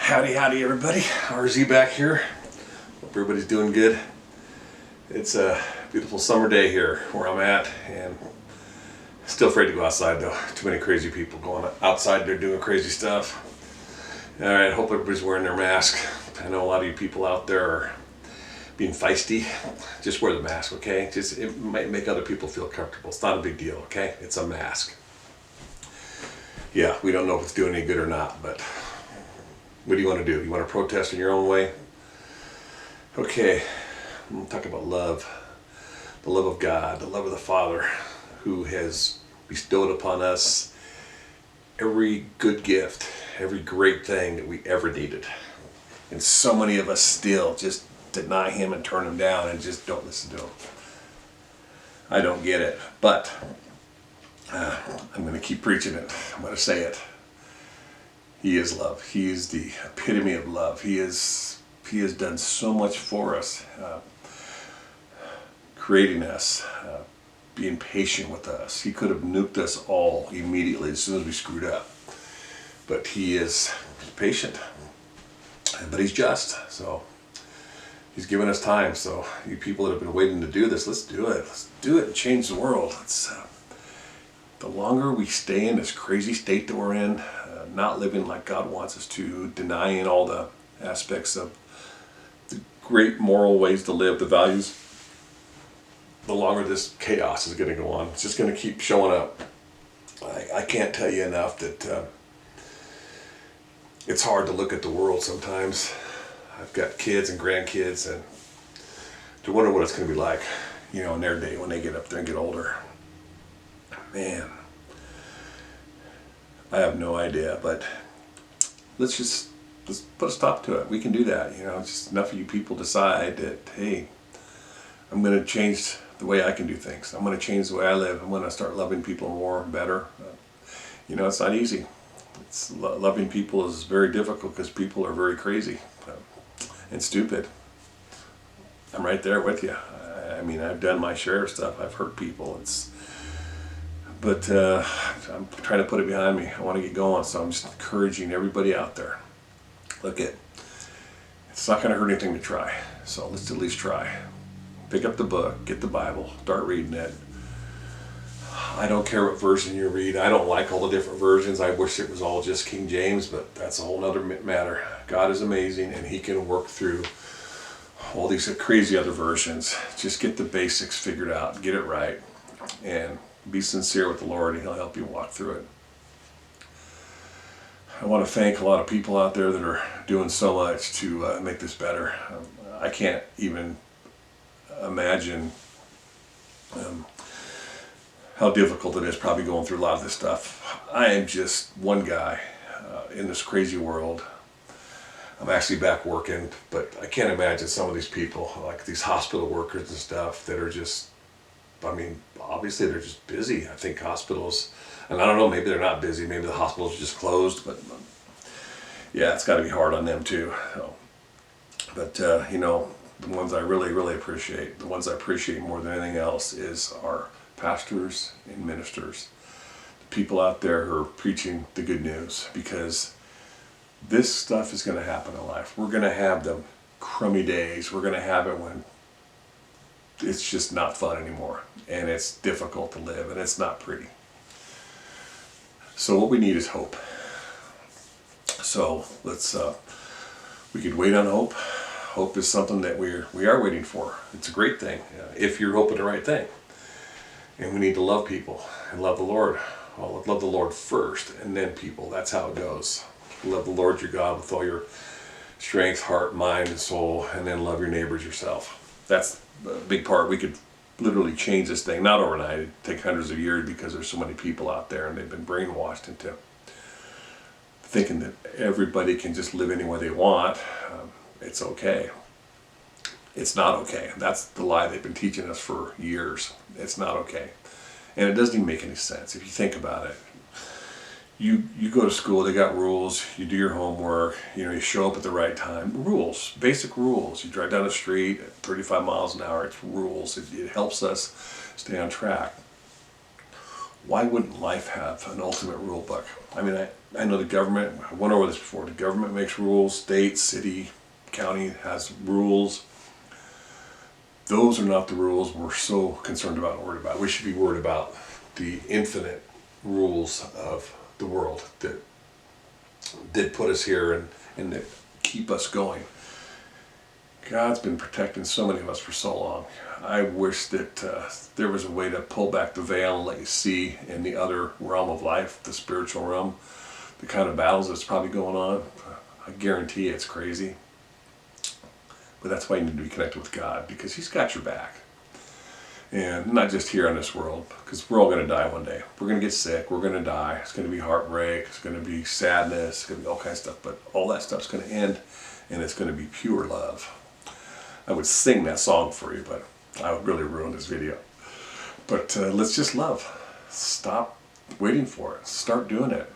Howdy, howdy, everybody. RZ back here. Hope everybody's doing good. It's a beautiful summer day here where I'm at, and still afraid to go outside though. Too many crazy people going outside. They're doing crazy stuff. All right, hope everybody's wearing their mask. I know a lot of you people out there are being feisty. Just wear the mask, okay? It might make other people feel comfortable. It's not a big deal, okay? It's a mask. Yeah, we don't know if it's doing any good or not, but what do you want to do? You want to protest in your own way? Okay, I'm going to talk about love. The love of God, the love of the Father, who has bestowed upon us every good gift, every great thing that we ever needed. And so many of us still just deny Him and turn Him down and just don't listen to Him. I don't get it, but I'm going to keep preaching it. I'm going to say it. He is love. He is the epitome of love. He has done so much for us, creating us, being patient with us. He could have nuked us all immediately as soon as we screwed up. But He is patient. But He's just. So He's given us time. So you people that have been waiting to do this, let's do it. Let's do it and change the world. The longer we stay in this crazy state that we're in, not living like God wants us to, denying all the aspects of the great moral ways to live, the values, the longer this chaos is going to go on. It's just going to keep showing up. I can't tell you enough that it's hard to look at the world sometimes. I've got kids and grandkids, and to wonder what it's going to be like, in their day when they get up there and get older. Man, I have no idea, but let's put a stop to it. We can do that. Just enough of you people decide that, hey, I'm going to change the way I can do things. I'm going to change the way I live. I'm going to start loving people more, better. It's not easy. Loving people is very difficult because people are very crazy and stupid. I'm right there with you. I've done my share of stuff. I've hurt people. But I'm trying to put it behind me. I want to get going, so I'm just encouraging everybody out there. Look, it's not going to hurt anything to try, so let's at least try. Pick up the book, get the Bible, start reading it. I don't care what version you read. I don't like all the different versions. I wish it was all just King James, but that's a whole other matter. God is amazing, and He can work through all these crazy other versions. Just get the basics figured out, get it right, and be sincere with the Lord, and He'll help you walk through it. I want to thank a lot of people out there that are doing so much to make this better. I can't even imagine how difficult it is probably going through a lot of this stuff. I am just one guy in this crazy world. I'm actually back working, but I can't imagine some of these people, like these hospital workers and stuff, that are just, obviously they're just busy. I think hospitals, and I don't know, maybe they're not busy, maybe the hospitals are just closed, but yeah, it's got to be hard on them too. So, but the ones I really, really appreciate, the ones I appreciate more than anything else is our pastors and ministers, the people out there who are preaching the good news, because this stuff is going to happen in life. We're going to have the crummy days. We're going to have it when it's just not fun anymore, and it's difficult to live, and it's not pretty. So what we need is hope. So we could wait on hope. Hope is something that we are waiting for. It's a great thing if you're hoping the right thing. And we need to love people and love the Lord. Well, love the Lord first, and then people. That's how it goes. Love the Lord your God with all your strength, heart, mind, and soul, and then love your neighbors yourself. That's a big part. We could literally change this thing, not overnight. It'd take hundreds of years because there's so many people out there, and they've been brainwashed into thinking that everybody can just live any way they want. It's okay. It's not okay. That's the lie they've been teaching us for years. It's not okay. And it doesn't even make any sense if you think about it. You go to school, they got rules, you do your homework, you show up at the right time. Rules, basic rules. You drive down the street at 35 miles an hour, it's rules. It helps us stay on track. Why wouldn't life have an ultimate rule book? I mean, I know the government, I went over this before, the government makes rules, state, city, county has rules. Those are not the rules we're so concerned about and worried about. We should be worried about the infinite rules of the world that did put us here and that keep us going. God's been protecting so many of us for so long. I wish that there was a way to pull back the veil and let you see in the other realm of life, the spiritual realm, the kind of battles that's probably going on. I guarantee it's crazy. But that's why you need to be connected with God, because He's got your back. And not just here on this world, because we're all going to die one day. We're going to get sick, we're going to die, it's going to be heartbreak, it's going to be sadness, it's going to be all kinds of stuff, but all that stuff's going to end, and it's going to be pure love. I would sing that song for you, but I would really ruin this video. But let's just love. Stop waiting for it. Start doing it.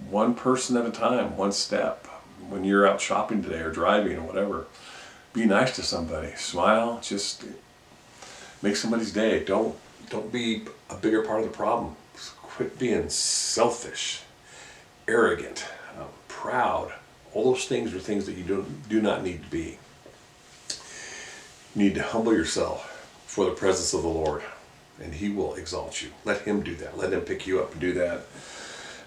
One person at a time, one step. When you're out shopping today or driving or whatever, be nice to somebody. Smile. Just make somebody's day. Don't be a bigger part of the problem. Quit being selfish, arrogant, proud. All those things are things that you do not need to be. You need to humble yourself for the presence of the Lord, and He will exalt you. Let Him do that. Let Him pick you up and do that.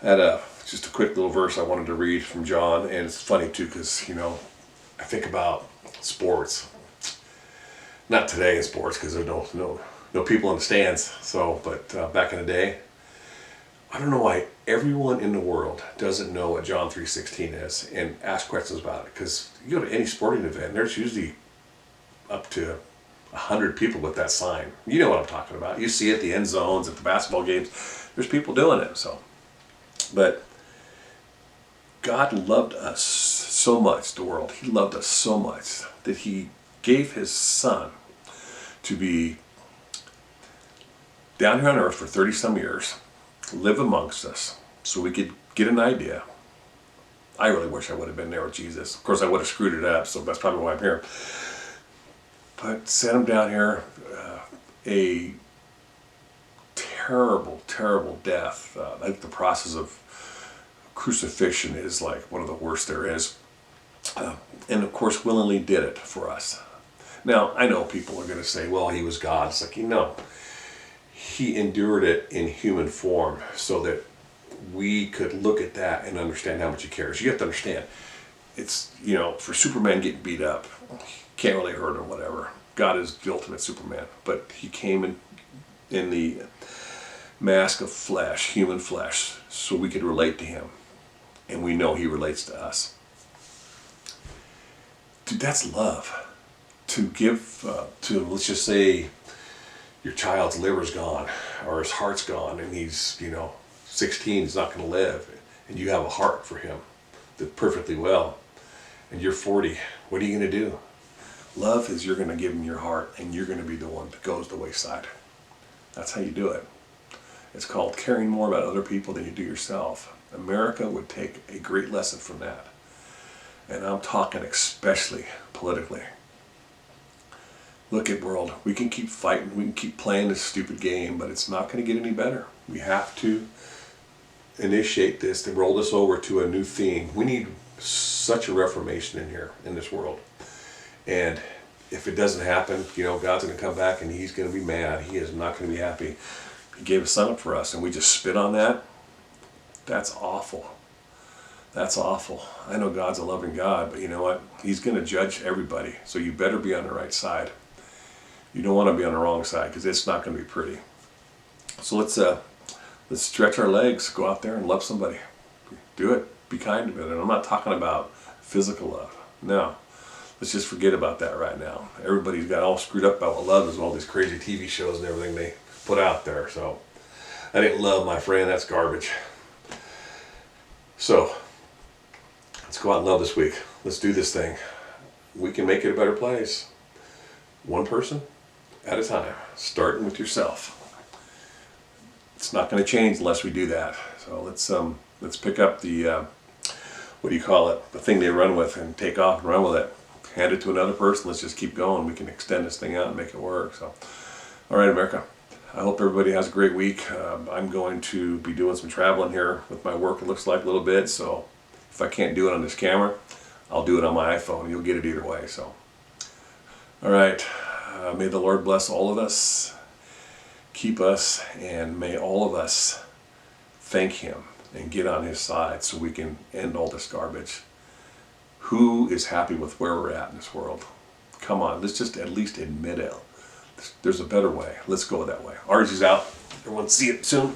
I had just a quick little verse I wanted to read from John, and it's funny too, because I think about sports. Not today in sports, because there's no people in the stands. So, but back in the day, I don't know why everyone in the world doesn't know what John 3:16 is and ask questions about it. Because you go to any sporting event, there's usually up to 100 people with that sign. You know what I'm talking about. You see it at the end zones, at the basketball games. There's people doing it. So, but God loved us so much, the world. He loved us so much that He gave His Son to be down here on earth for 30 some years, live amongst us, so we could get an idea. I really wish I would have been there with Jesus. Of course, I would have screwed it up, so that's probably why I'm here. But sent Him down here, a terrible, terrible death. I think the process of crucifixion is like one of the worst there is. And of course, willingly did it for us. Now, I know people are going to say, well, He was God. It's like, He endured it in human form so that we could look at that and understand how much He cares. You have to understand, it's, for Superman getting beat up, can't really hurt him, whatever. God is the ultimate Superman. But He came in the mask of flesh, human flesh, so we could relate to Him. And we know He relates to us. Dude, that's love. To give, let's just say, your child's liver's gone, or his heart's gone, and he's, 16, he's not going to live, and you have a heart for him that's perfectly well, and you're 40, what are you going to do? Love is you're going to give him your heart, and you're going to be the one that goes the wayside. That's how you do it. It's called caring more about other people than you do yourself. America would take a great lesson from that. And I'm talking especially politically. Look at world, we can keep fighting, we can keep playing this stupid game, but it's not going to get any better. We have to initiate this, to roll this over to a new theme. We need such a reformation in here, in this world. And if it doesn't happen, God's going to come back and He's going to be mad. He is not going to be happy. He gave His Son up for us, and we just spit on that. That's awful. That's awful. I know God's a loving God, but you know what? He's going to judge everybody, so you better be on the right side. You don't want to be on the wrong side, because it's not going to be pretty. So let's stretch our legs, go out there and love somebody. Do it. Be kind to it. And I'm not talking about physical love. No. Let's just forget about that right now. Everybody's got all screwed up about what love is, all these crazy TV shows and everything they put out there. So I didn't love, my friend. That's garbage. So let's go out and love this week. Let's do this thing. We can make it a better place. One person at a time, starting with yourself. It's not going to change unless we do that. So let's pick up the what do you call it? The thing they run with, and take off and run with it. Hand it to another person. Let's just keep going. We can extend this thing out and make it work. So, all right, America. I hope everybody has a great week. I'm going to be doing some traveling here with my work, it looks like, a little bit. So if I can't do it on this camera, I'll do it on my iPhone. You'll get it either way. So, all right. May the Lord bless all of us, keep us, and may all of us thank Him and get on His side so we can end all this garbage. Who is happy with where we're at in this world? Come on, let's just at least admit it. There's a better way. Let's go that way. RZ's out. Everyone see it soon.